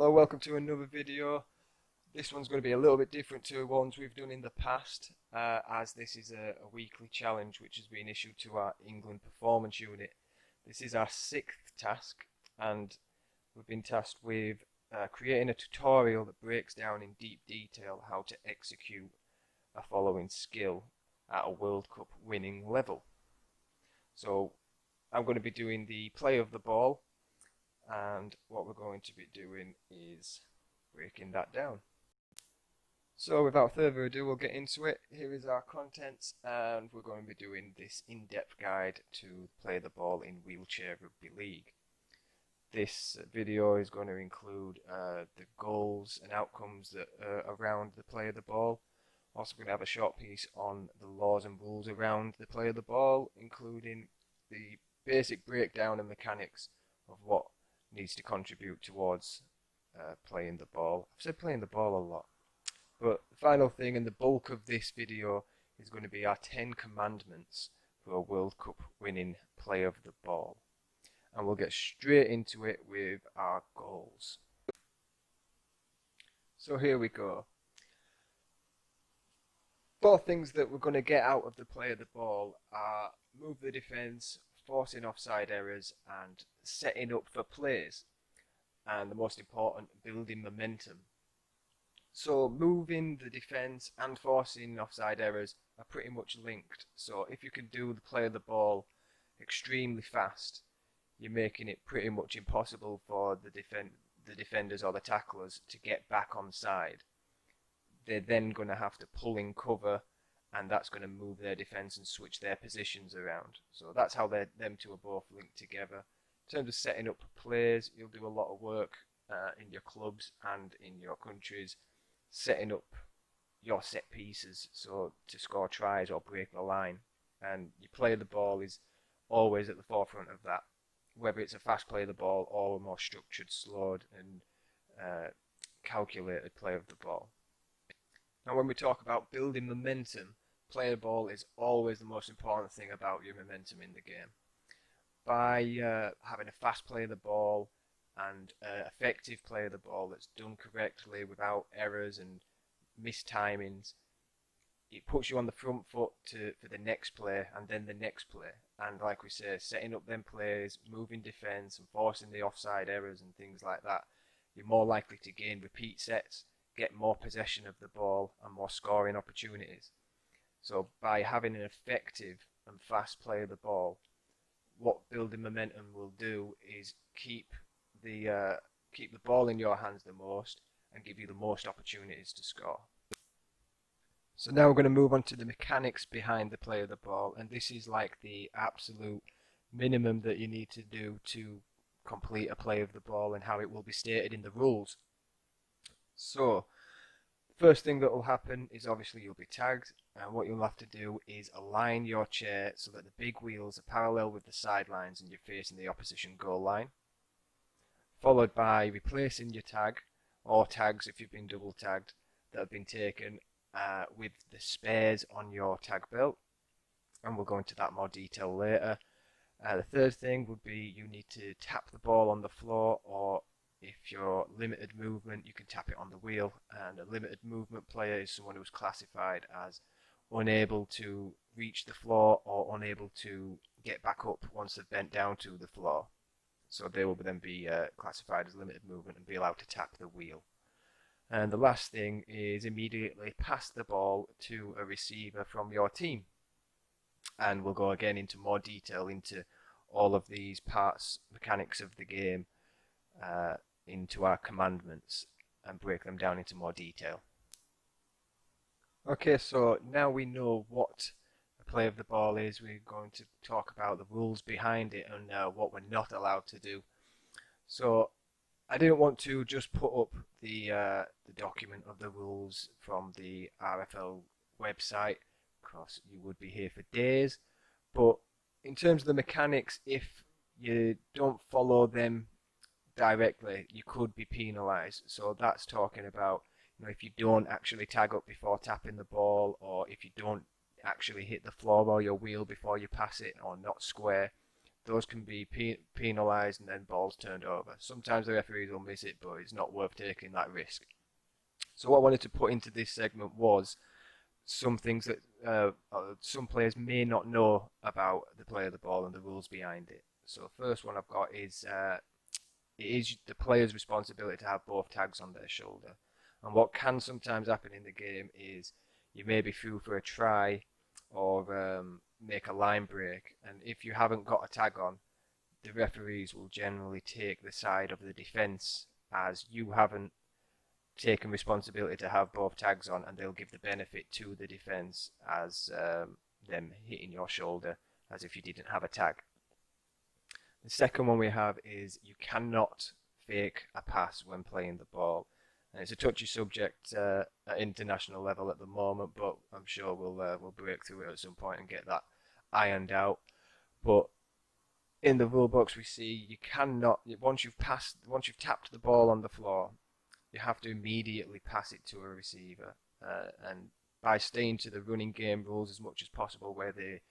Hello, welcome to another video. This one's going to be a little bit different to ones we've done in the past, as this is a weekly challenge which has been issued to our England performance unit. This is our sixth task, and we've been tasked with creating a tutorial that breaks down in deep detail how to execute a following skill at a World Cup winning level. So I'm going to be doing the play of the ball, and what we're going to be doing is breaking that down. So without further ado, we'll get into it. Here is our contents, and we're going to be doing this in-depth guide to play the ball in Wheelchair Rugby League. This video is going to include the goals and outcomes that are around the play of the ball. Also going to have a short piece on the laws and rules around the play of the ball, including the basic breakdown and mechanics of what needs to contribute towards playing the ball. I've said playing the ball a lot. But the final thing and the bulk of this video is going to be our 10 commandments for a World Cup winning play of the ball. And we'll get straight into it with our goals. So here we go. 4 things that we're going to get out of the play of the ball are move the defence, forcing offside errors, and setting up for plays, and the most important, building momentum. So moving the defence and forcing offside errors are pretty much linked. So if you can do the play of the ball extremely fast, you're making it pretty much impossible for the defenders or the tacklers to get back on side. They're then going to have to pull in cover, and that's going to move their defence and switch their positions around. So that's how them two are both linked together. In terms of setting up plays, you'll do a lot of work in your clubs and in your countries, setting up your set pieces, so to score tries or break the line. And your play of the ball is always at the forefront of that, whether it's a fast play of the ball or a more structured, slowed and calculated play of the ball. Now when we talk about building momentum, play of the ball is always the most important thing about your momentum in the game. By having a fast play of the ball and effective play of the ball that's done correctly without errors and mistimings, it puts you on the front foot for the next play and then the next play. And like we say, setting up them plays, moving defence and forcing the offside errors and things like that, you're more likely to gain repeat sets, get more possession of the ball and more scoring opportunities. So by having an effective and fast play of the ball, what building momentum will do is keep the ball in your hands the most and give you the most opportunities to score. So now we're going to move on to the mechanics behind the play of the ball, and this is like the absolute minimum that you need to do to complete a play of the ball and how it will be stated in the rules. So first thing that will happen is obviously you'll be tagged, and what you'll have to do is align your chair so that the big wheels are parallel with the sidelines and you're facing the opposition goal line, followed by replacing your tag or tags if you've been double tagged that have been taken with the spares on your tag belt, and we'll go into that more detail later. The third thing would be you need to tap the ball on the floor, or if you're limited movement, you can tap it on the wheel. And a limited movement player is someone who's classified as unable to reach the floor or unable to get back up once they've bent down to the floor. So they will then be classified as limited movement and be allowed to tap the wheel. And the last thing is immediately pass the ball to a receiver from your team. And we'll go again into more detail into all of these parts, mechanics of the game, into our commandments and break them down into more detail. Okay, so now we know what a play of the ball is, we're going to talk about the rules behind it and what we're not allowed to do. So I didn't want to just put up the document of the rules from the RFL website, because you would be here for days. But in terms of the mechanics, if you don't follow them directly, you could be penalised. So that's talking about, if you don't actually tag up before tapping the ball, or if you don't actually hit the floor or your wheel before you pass it, or not square, those can be penalised and then balls turned over. Sometimes the referees will miss it, but it's not worth taking that risk. So what I wanted to put into this segment was some things that some players may not know about the play of the ball and the rules behind it. So first one I've got is it is the player's responsibility to have both tags on their shoulder. And what can sometimes happen in the game is you may be through for a try or make a line break, and if you haven't got a tag on, the referees will generally take the side of the defence as you haven't taken responsibility to have both tags on, and they'll give the benefit to the defence as them hitting your shoulder as if you didn't have a tag. The second one we have is you cannot fake a pass when playing the ball. And it's a touchy subject at international level at the moment, but I'm sure we'll break through it at some point and get that ironed out. But in the rule books we see you cannot, once you've tapped the ball on the floor, you have to immediately pass it to a receiver. And by staying to the running game rules as much as possible, where they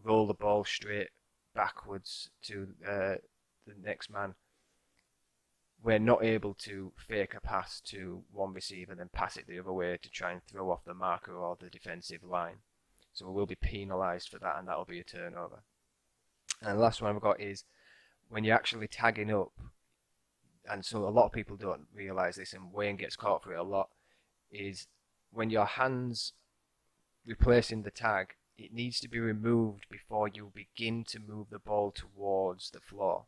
roll the ball straight backwards to the next man, we're not able to fake a pass to one receiver and then pass it the other way to try and throw off the marker or the defensive line. So we will be penalised for that, and that'll be a turnover. And the last one I've got is when you're actually tagging up, and so a lot of people don't realise this, and Wayne gets caught for it a lot, is when your hand's replacing the tag, it needs to be removed before you begin to move the ball towards the floor.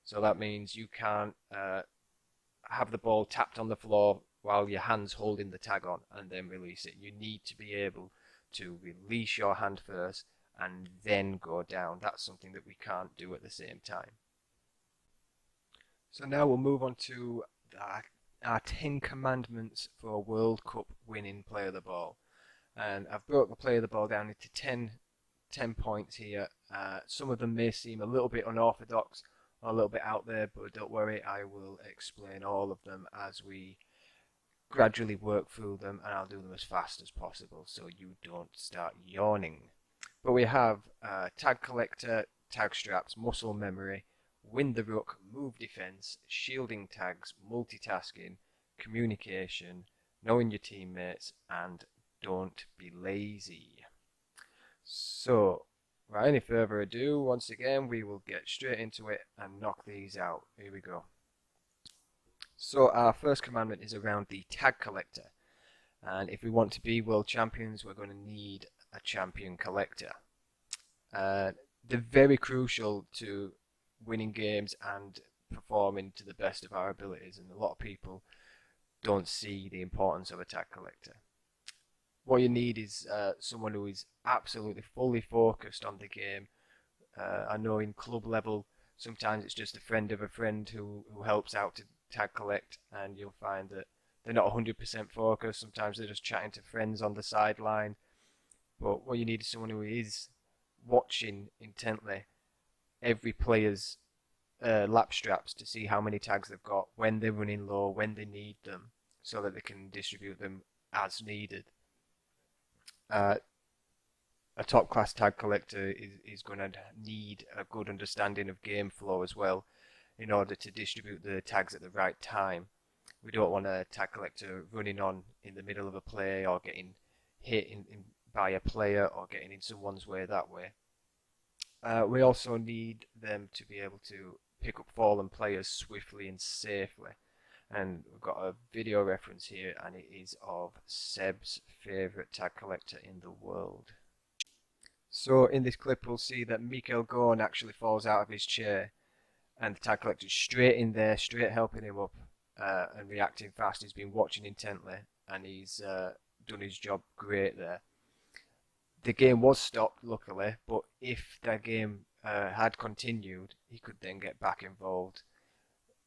So that means you can't have the ball tapped on the floor while your hand's holding the tag on and then release it. You need to be able to release your hand first and then go down. That's something that we can't do at the same time. So now we'll move on to our 10 commandments for a World Cup winning play of the ball. And I've broke the play of the ball down into 10 points here. Some of them may seem a little bit unorthodox or a little bit out there, but don't worry, I will explain all of them as we gradually work through them, and I'll do them as fast as possible so you don't start yawning. But we have tag collector, tag straps, muscle memory, win the ruck, move defense, shielding tags, multitasking, communication, knowing your teammates, and don't be lazy. So, without any further ado, once again, we will get straight into it and knock these out. Here we go. So our first commandment is around the tag collector. And if we want to be world champions, we're going to need a champion collector. They're very crucial to winning games and performing to the best of our abilities, and a lot of people don't see the importance of a tag collector. What you need is someone who is absolutely fully focused on the game. I know in club level, sometimes it's just a friend of a friend who helps out to tag collect, and you'll find that they're not 100% focused. Sometimes they're just chatting to friends on the sideline. But what you need is someone who is watching intently every player's lap straps to see how many tags they've got, when they're running low, when they need them, so that they can distribute them as needed. A top class tag collector is going to need a good understanding of game flow as well in order to distribute the tags at the right time. We don't want a tag collector running on in the middle of a play or getting hit by a player or getting in someone's way that way. We also need them to be able to pick up fallen players swiftly and safely. And we've got a video reference here, and it is of Seb's favourite tag collector in the world. So in this clip we'll see that Mikel Gorn actually falls out of his chair, and the tag collector's straight in there, straight helping him up and reacting fast. He's been watching intently, and he's done his job great there. The game was stopped, luckily, but if that game had continued, he could then get back involved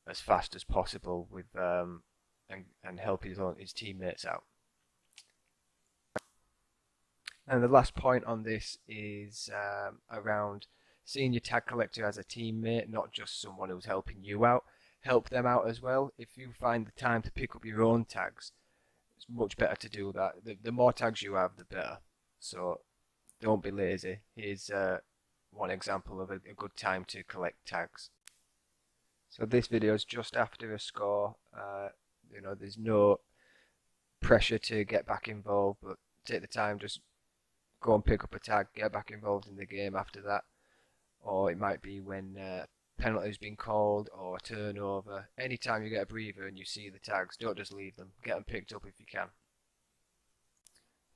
as fast as possible with and help his teammates out. And the last point on this is around seeing your tag collector as a teammate, not just someone who's helping you out. Help them out as well. If you find the time to pick up your own tags, it's much better to do that. The more tags you have, the better. So don't be lazy. Here's one example of a good time to collect tags. So this video is just after a score. There's no pressure to get back involved, but take the time, just go and pick up a tag, get back involved in the game after that. Or it might be when penalty's been called or a turnover. Anytime you get a breather and you see the tags, don't just leave them. Get them picked up if you can.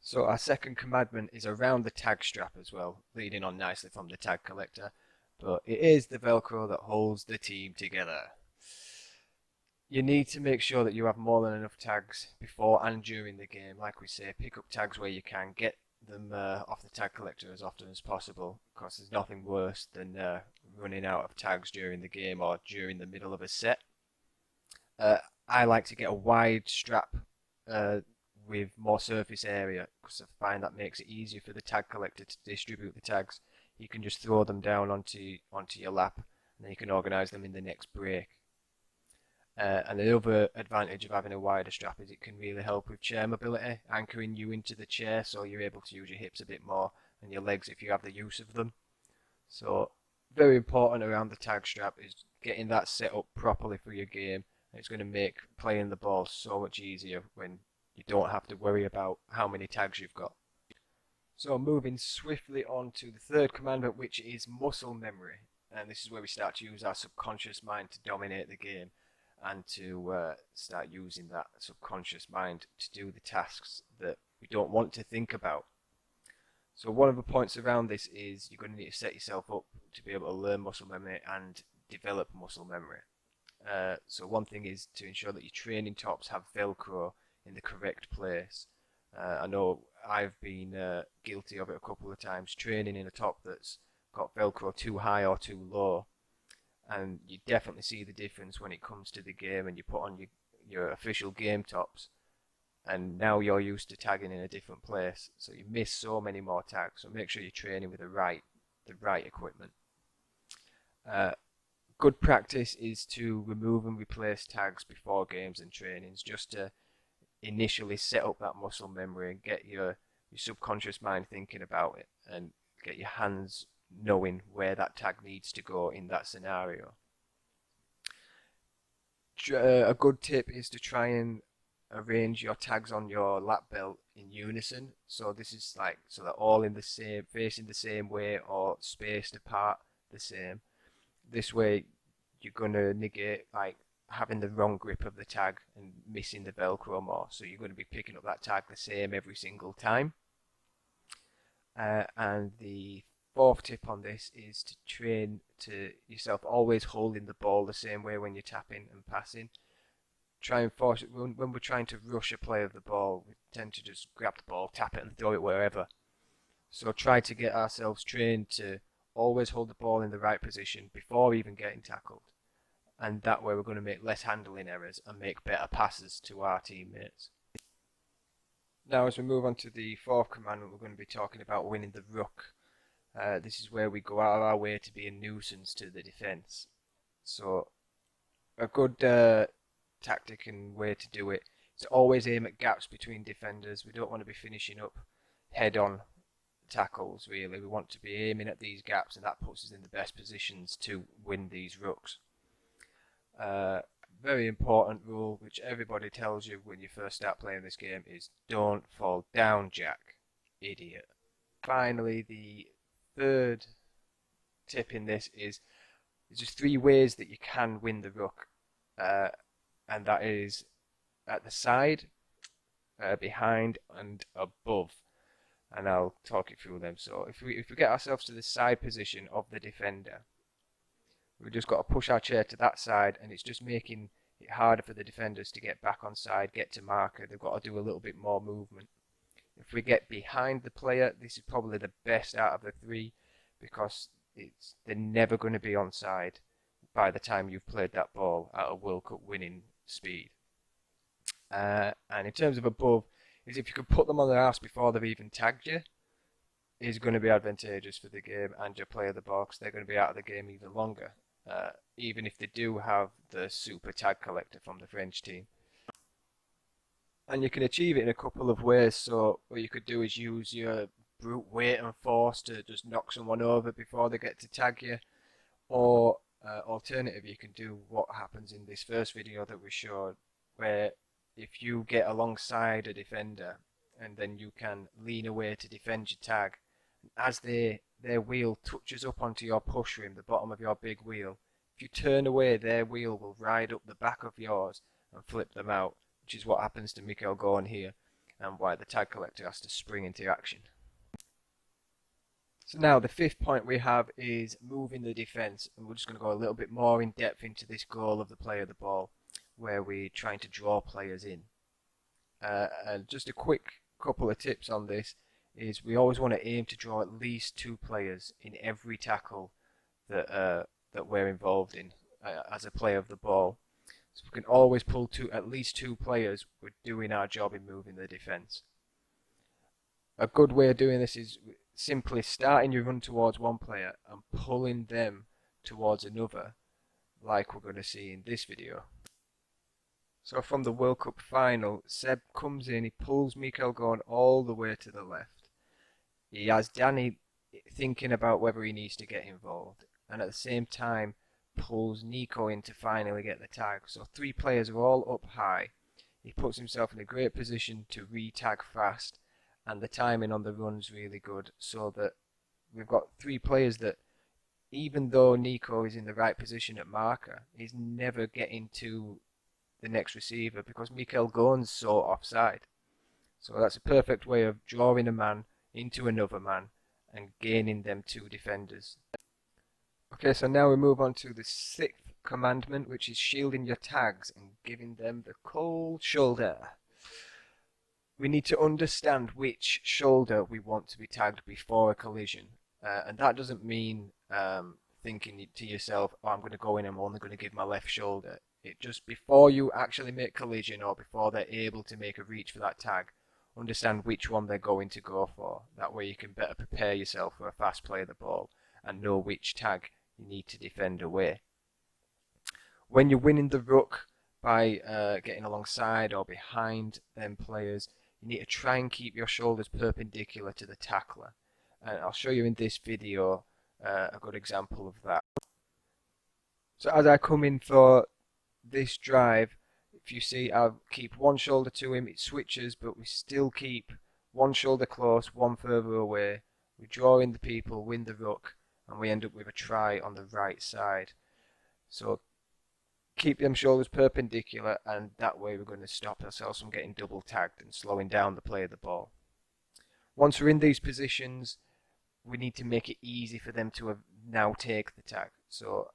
So our second commandment is around the tag strap as well, leading on nicely from the tag collector. But it is the Velcro that holds the team together. You need to make sure that you have more than enough tags before and during the game. Like we say, pick up tags where you can, get them off the tag collector as often as possible, because there's nothing worse than running out of tags during the game or during the middle of a set. I like to get a wide strap with more surface area, because I find that makes it easier for the tag collector to distribute the tags. You can just throw them down onto your lap, and then you can organise them in the next break. And the other advantage of having a wider strap is it can really help with chair mobility, anchoring you into the chair so you're able to use your hips a bit more and your legs if you have the use of them. So very important around the tag strap is getting that set up properly for your game. It's going to make playing the ball so much easier when you don't have to worry about how many tags you've got. So moving swiftly on to the third commandment, which is muscle memory. And this is where we start to use our subconscious mind to dominate the game and to start using that subconscious mind to do the tasks that we don't want to think about. So one of the points around this is you're going to need to set yourself up to be able to learn muscle memory and develop muscle memory. So one thing is to ensure that your training tops have Velcro in the correct place. I know I've been guilty of it a couple of times, training in a top that's got Velcro too high or too low. And you definitely see the difference when it comes to the game and you put on your official game tops, and now you're used to tagging in a different place, so you miss so many more tags. So make sure you're training with the right equipment. Good practice is to remove and replace tags before games and trainings, just to initially set up that muscle memory and get your subconscious mind thinking about it, and get your hands knowing where that tag needs to go in that scenario. A good tip is to try and arrange your tags on your lap belt in unison. So this is like so they're all in the same, facing the same way or spaced apart the same. This way you're gonna negate like having the wrong grip of the tag and missing the Velcro more. So you're going to be picking up that tag the same every single time. And the fourth tip on this is to train to yourself always holding the ball the same way when you're tapping and passing. Try and force it when we're trying to rush a play of the ball. We tend to just grab the ball, tap it, and throw it wherever. So try to get ourselves trained to always hold the ball in the right position before even getting tackled. And that way we're going to make less handling errors and make better passes to our teammates. Now as we move on to the fourth commandment, we're going to be talking about winning the ruck. This is where we go out of our way to be a nuisance to the defence. So a good tactic and way to do it is to always aim at gaps between defenders. We don't want to be finishing up head-on tackles, really. We want to be aiming at these gaps, and that puts us in the best positions to win these rucks. Very important rule, which everybody tells you when you first start playing this game, is don't fall down, Jack, idiot. Finally, the third tip in this is there's just 3 ways that you can win the ruck, and that is at the side, behind, and above. And I'll talk you through them. So if we get ourselves to the side position of the defender, we've just got to push our chair to that side, and it's just making it harder for the defenders to get back on side, get to marker. They've got to do a little bit more movement. If we get behind the player, this is probably the best out of the 3, because they're never going to be on side by the time you've played that ball at a World Cup winning speed. And in terms of above, is if you could put them on their arse before they've even tagged you, is going to be advantageous for the game and your player the ball, because they're going to be out of the game even longer, even if they do have the super tag collector from the French team. And you can achieve it in a couple of ways. So what you could do is use your brute weight and force to just knock someone over before they get to tag you, or alternative, you can do what happens in this first video that we showed, where if you get alongside a defender and then you can lean away to defend your tag, as their wheel touches up onto your push rim, the bottom of your big wheel, if you turn away, their wheel will ride up the back of yours and flip them out, which is what happens to Mikhail Gorn here, and why the tag collector has to spring into action. So now the fifth point we have is moving the defence, and we're just going to go a little bit more in depth into this goal of the play of the ball, where we're trying to draw players in. And just a quick couple of tips on this is we always want to aim to draw at least 2 players in every tackle that we're involved in as a player of the ball. So we can always pull at least 2 players. We're doing our job in moving the defence. A good way of doing this is simply starting your run towards one player and pulling them towards another, like we're going to see in this video. So from the World Cup final, Seb comes in, he pulls Mikhail Gorn all the way to the left. He has Danny thinking about whether he needs to get involved, and at the same time pulls Nico in to finally get the tag. So 3 players are all up high. He puts himself in a great position to re-tag fast, and the timing on the run's really good, so that we've got 3 players that, even though Nico is in the right position at marker, he's never getting to the next receiver because Mikhail Gorn's so offside. So that's a perfect way of drawing a man into another man and gaining them 2 defenders. Okay, so now we move on to the 6th commandment, which is shielding your tags and giving them the cold shoulder. We need to understand which shoulder we want to be tagged before a collision. And that doesn't mean thinking to yourself, oh, I'm going to go in and I'm only going to give my left shoulder. It just, before you actually make collision or before they're able to make a reach for that tag, understand which one they're going to go for. That way you can better prepare yourself for a fast play of the ball and know which tag you need to defend away. When you're winning the ruck by getting alongside or behind them players, you need to try and keep your shoulders perpendicular to the tackler. And I'll show you in this video a good example of that. So as I come in for this drive, if you see, I'll keep one shoulder to him, it switches, but we still keep one shoulder close, one further away. We draw in the people, win the ruck, and we end up with a try on the right side. So keep them shoulders perpendicular, and that way we're going to stop ourselves from getting double tagged and slowing down the play of the ball. Once we're in these positions, we need to make it easy for them to now take the tag. So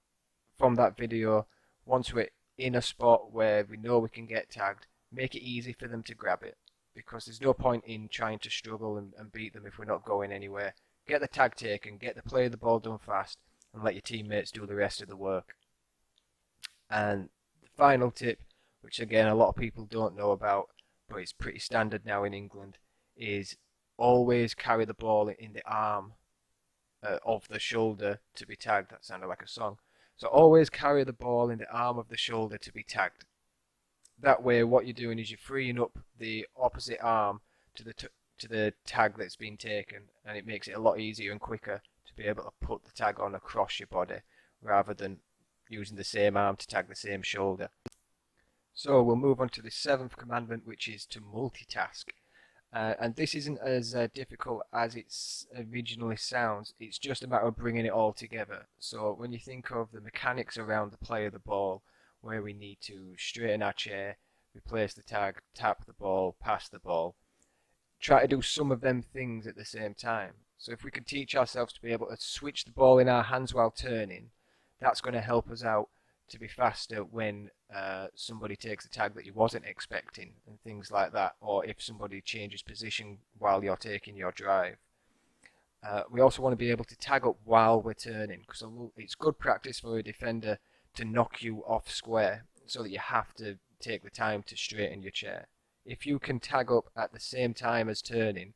from that video, once we're in a spot where we know we can get tagged, make it easy for them to grab it, because there's no point in trying to struggle and beat them if we're not going anywhere. Get the tag taken, get the play of the ball done fast, and let your teammates do the rest of the work. And the final tip, which again a lot of people don't know about, but it's pretty standard now in England, is always carry the ball in the arm of the shoulder to be tagged. That sounded like a song. So always carry the ball in the arm of the shoulder to be tagged. That way what you're doing is you're freeing up the opposite arm to the tag that's been taken, and it makes it a lot easier and quicker to be able to put the tag on across your body rather than using the same arm to tag the same shoulder. So we'll move on to the 7th commandment, which is to multitask. And this isn't as difficult as it originally sounds. It's just a matter of bringing it all together. So when you think of the mechanics around the play of the ball, where we need to straighten our chair, replace the tag, tap the ball, pass the ball, try to do some of them things at the same time. So if we can teach ourselves to be able to switch the ball in our hands while turning, that's going to help us out to be faster when somebody takes a tag that you wasn't expecting and things like that, or if somebody changes position while you're taking your drive. We also want to be able to tag up while we're turning, because it's good practice for a defender to knock you off square so that you have to take the time to straighten your chair. If you can tag up at the same time as turning,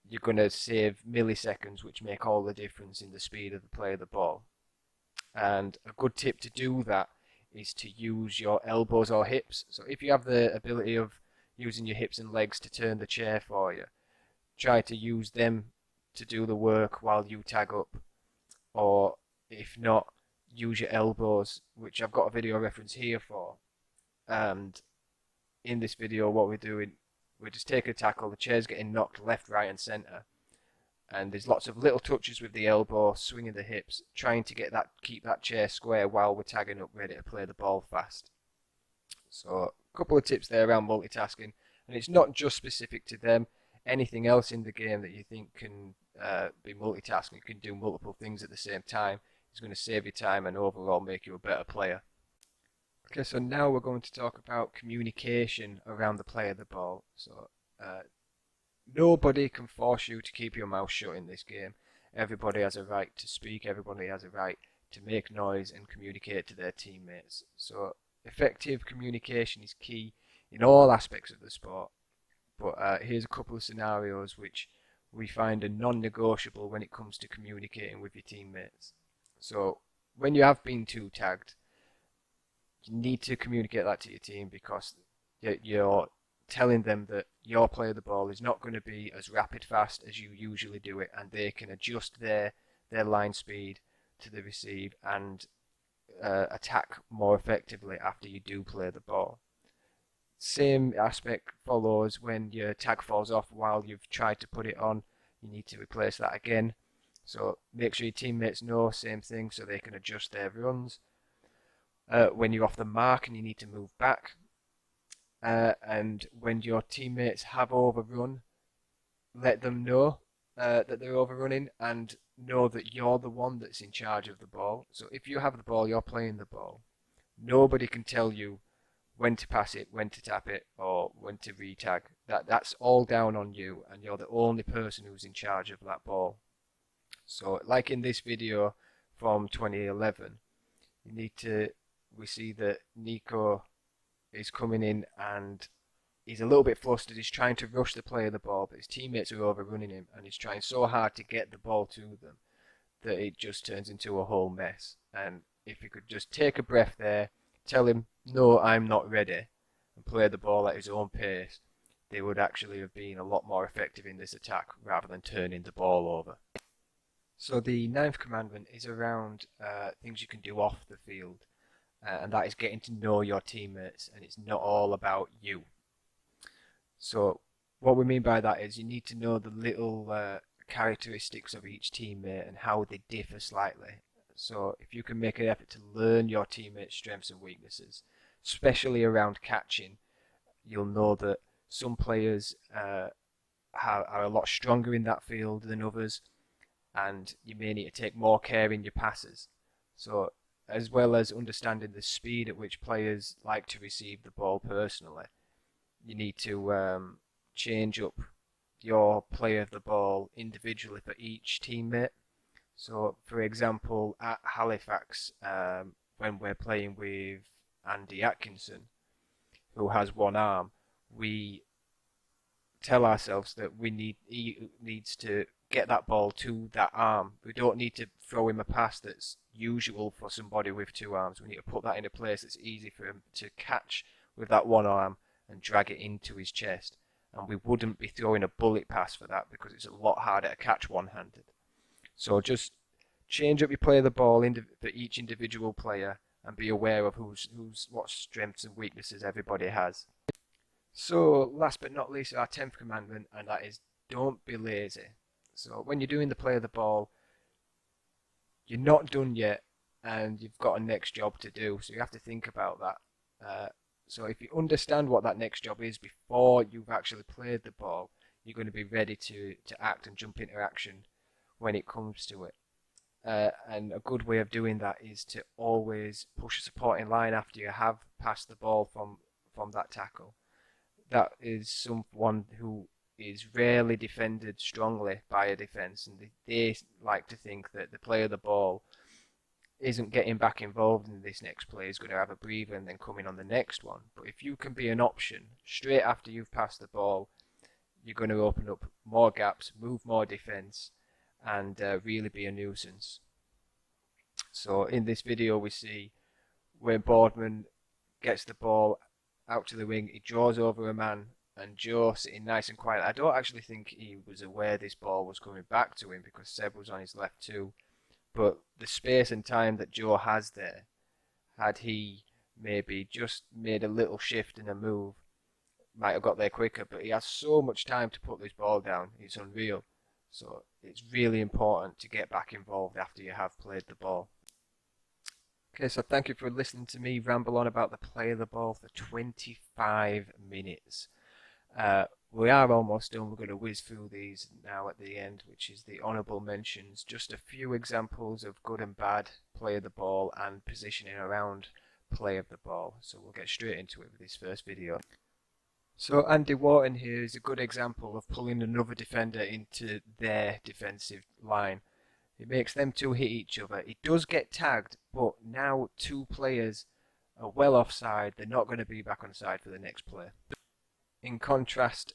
you're going to save milliseconds, which make all the difference in the speed of the play of the ball. And a good tip to do that is to use your elbows or hips. So if you have the ability of using your hips and legs to turn the chair for you, try to use them to do the work while you tag up, or if not, use your elbows, which I've got a video reference here for. And in this video, what we're doing, we're just taking a tackle, the chair's getting knocked left, right, and centre, and there's lots of little touches with the elbow, swinging the hips, trying to keep that chair square while we're tagging up, ready to play the ball fast. So a couple of tips there around multitasking, and it's not just specific to them. Anything else in the game that you think can be multitasking, you can do multiple things at the same time, is going to save you time and overall make you a better player. Okay, so now we're going to talk about communication around the play of the ball. So nobody can force you to keep your mouth shut in this game. Everybody has a right to speak, everybody has a right to make noise and communicate to their teammates. So effective communication is key in all aspects of the sport. But here's a couple of scenarios which we find are non-negotiable when it comes to communicating with your teammates. So when you have been two tagged, you need to communicate that to your team, because you're telling them that your play of the ball is not going to be as rapid fast as you usually do it, and they can adjust their line speed to the receive and attack more effectively after you do play the ball. Same aspect follows when your tag falls off while you've tried to put it on. You need to replace that again. So make sure your teammates know, same thing, so they can adjust their runs. When you're off the mark and you need to move back, and when your teammates have overrun, let them know that they're overrunning, and know that you're the one that's in charge of the ball. So if you have the ball, you're playing the ball. Nobody can tell you when to pass it, when to tap it, or when to re-tag. That's all down on you, and you're the only person who's in charge of that ball. So like in this video from 2011, we see that Nico is coming in and he's a little bit flustered. He's trying to rush the play of the ball, but his teammates are overrunning him, and he's trying so hard to get the ball to them that it just turns into a whole mess. And if he could just take a breath there, tell him, no, I'm not ready, and play the ball at his own pace, they would actually have been a lot more effective in this attack rather than turning the ball over. So the ninth commandment is around things you can do off the field, and that is getting to know your teammates, and it's not all about you. So what we mean by that is you need to know the little characteristics of each teammate and how they differ slightly. So if you can make an effort to learn your teammates' strengths and weaknesses, especially around catching, you'll know that some players are a lot stronger in that field than others, and you may need to take more care in your passes. So as well as understanding the speed at which players like to receive the ball personally, you need to change up your play of the ball individually for each teammate. So for example, at Halifax, when we're playing with Andy Atkinson, who has one arm, we tell ourselves that he needs to get that ball to that arm. We don't need to throw him a pass that's usual for somebody with two arms. We need to put that in a place that's easy for him to catch with that one arm and drag it into his chest. And we wouldn't be throwing a bullet pass for that, because it's a lot harder to catch one-handed. So just change up your play of the ball for each individual player, and be aware of what strengths and weaknesses everybody has. So last but not least, our 10th commandment, and that is don't be lazy. So when you're doing the play of the ball, you're not done yet, and you've got a next job to do, so you have to think about that. So if you understand what that next job is before you've actually played the ball, you're going to be ready to act and jump into action when it comes to it. And a good way of doing that is to always push a supporting line after you have passed the ball from that tackle. That is someone who is rarely defended strongly by a defence, and they like to think that the player of the ball isn't getting back involved in this next play, is going to have a breather and then come in on the next one. But if you can be an option straight after you've passed the ball, you're going to open up more gaps, move more defence, and really be a nuisance. So in this video we see where Boardman gets the ball out to the wing, he draws over a man, and Joe sitting nice and quiet. I don't actually think he was aware this ball was coming back to him because Seb was on his left too. But the space and time that Joe has there, had he maybe just made a little shift and a move, might have got there quicker. But he has so much time to put this ball down. It's unreal. So it's really important to get back involved after you have played the ball. Okay, so thank you for listening to me ramble on about the play of the ball for 25 minutes. We are almost done. We're going to whiz through these now at the end, which is the honourable mentions. Just a few examples of good and bad play of the ball and positioning around play of the ball. So we'll get straight into it with this first video. So Andy Wharton here is a good example of pulling another defender into their defensive line. It makes them two hit each other. It does get tagged, but now two players are well offside. They're not going to be back on side for the next play. In contrast,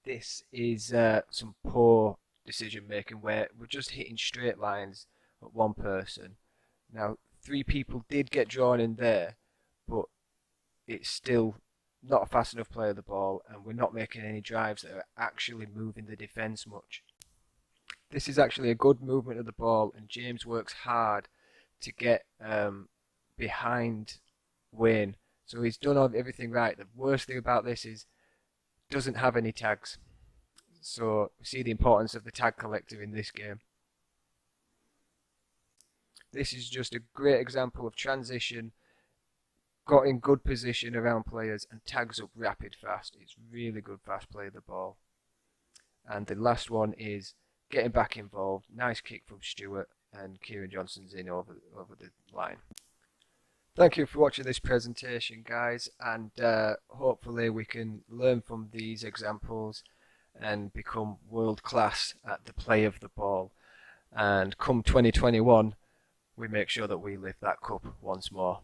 this is some poor decision making where we're just hitting straight lines at one person. Now, three people did get drawn in there, but it's still not a fast enough play of the ball, and we're not making any drives that are actually moving the defence much. This is actually a good movement of the ball, and James works hard to get behind Wayne. So he's done everything right. The worst thing about this is doesn't have any tags. So we see the importance of the tag collector in this game. This is just a great example of transition, got in good position around players and tags up rapid fast. It's really good fast play of the ball. And the last one is getting back involved. Nice kick from Stewart, and Kieran Johnson's in over the line. Thank you for watching this presentation, guys, and hopefully we can learn from these examples and become world class at the play of the ball. And come 2021, we make sure that we lift that cup once more.